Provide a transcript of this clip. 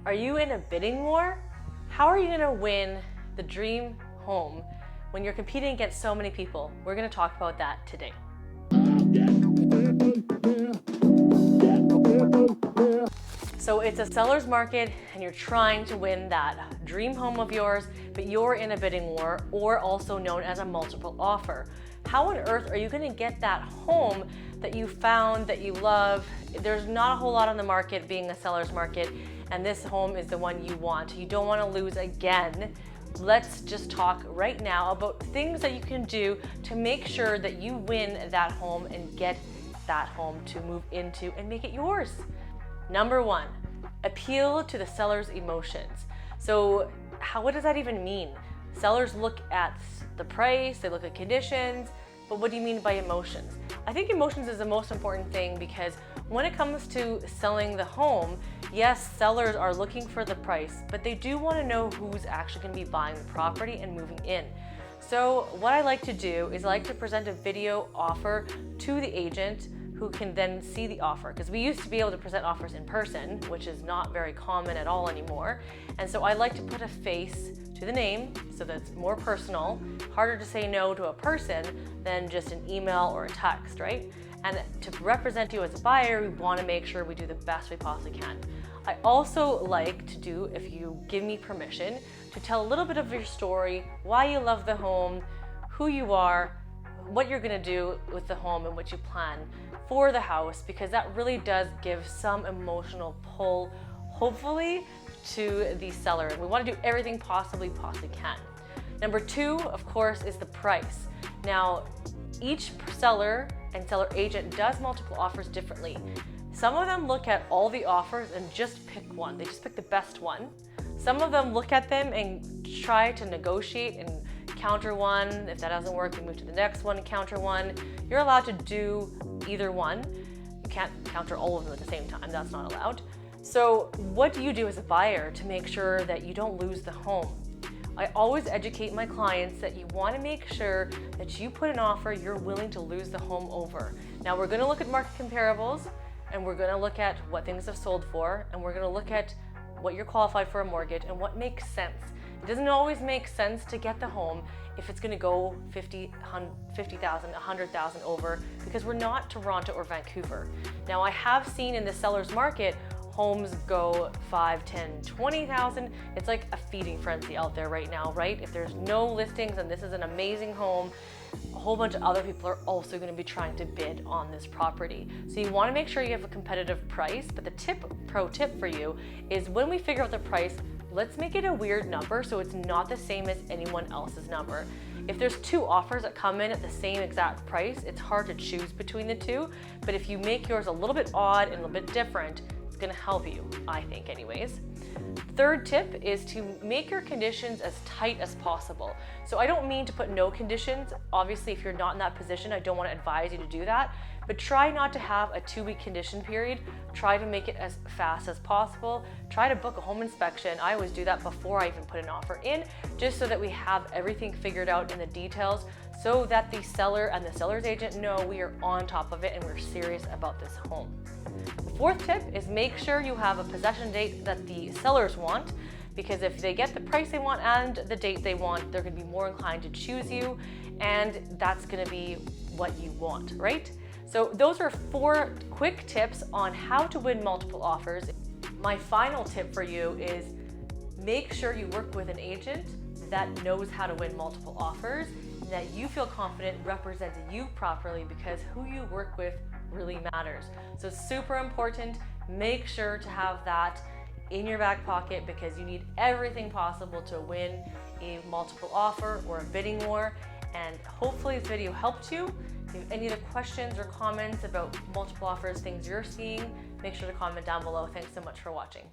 Are you in a bidding war? How are you going to win the dream home when you're competing against so many people? We're going to talk about that today. So it's a seller's market and you're trying to win that dream home of yours, but you're in a bidding war, or also known as a multiple offer. How on earth are you going to get that home that you found, that you love? There's not a whole lot on the market being a seller's market, and this home is the one you want. You don't want to lose again. Let's just talk right now about things that you can do to make sure that you win that home and get that home to move into and make it yours. Number one, appeal to the seller's emotions. So what does that even mean? Sellers look at the price, they look at conditions, but what do you mean by emotions? I think emotions is the most important thing, because when it comes to selling the home, yes, sellers are looking for the price, but they do want to know who's actually going to be buying the property and moving in. So what I like to do is I like to present a video offer to the agent who can then see the offer, because we used to be able to present offers in person, which is not very common at all anymore. And so I like to put a face to the name so that it's more personal, harder to say no to a person than just an email or a text, right? And to represent you as a buyer, we want to make sure we do the best we possibly can. I also like to do, if you give me permission, to tell a little bit of your story, why you love the home, who you are, what you're going to do with the home, and what you plan for the house, because that really does give some emotional pull, hopefully, to the seller. And we want to do everything possibly can. Number two, of course, is the price. Now, each seller and seller agent does multiple offers differently. Some of them look at all the offers and just pick one. They just pick the best one. Some of them look at them and try to negotiate and counter one. If that doesn't work, we move to the next one and counter one. You're allowed to do either one. You can't counter all of them at the same time. That's not allowed. So what do you do as a buyer to make sure that you don't lose the home? I always educate my clients that you want to make sure that you put an offer you're willing to lose the home over. Now we're going to look at market comparables, and we're going to look at what things have sold for, and we're going to look at what you're qualified for a mortgage and what makes sense. It doesn't always make sense to get the home if it's going to go 50,000, 100,000 over, because we're not Toronto or Vancouver. Now I have seen in the seller's market homes go 5, 10, 20,000. It's like a feeding frenzy out there right now, right? If there's no listings and this is an amazing home, a whole bunch of other people are also going to be trying to bid on this property. So you want to make sure you have a competitive price, but the pro tip for you is, when we figure out the price, let's make it a weird number so it's not the same as anyone else's number. If there's two offers that come in at the same exact price, it's hard to choose between the two, but if you make yours a little bit odd and a little bit different, it's going to help you, I think anyways. Third tip is to make your conditions as tight as possible. So I don't mean to put no conditions. Obviously, if you're not in that position, I don't want to advise you to do that, but try not to have a 2-week condition period. Try to make it as fast as possible. Try to book a home inspection. I always do that before I even put an offer in, just so that we have everything figured out in the details, so that the seller and the seller's agent know we are on top of it and we're serious about this home. The fourth tip is make sure you have a possession date that the sellers want, because if they get the price they want and the date they want, they're going to be more inclined to choose you, and that's going to be what you want, right? So those are 4 quick tips on how to win multiple offers. My final tip for you is make sure you work with an agent that knows how to win multiple offers, and that you feel confident represents you properly, because who you work with really matters. So super important. Make sure to have that in your back pocket, because you need everything possible to win a multiple offer or a bidding war. And hopefully this video helped you. If you have any other questions or comments about multiple offers, things you're seeing, make sure to comment down below. Thanks so much for watching.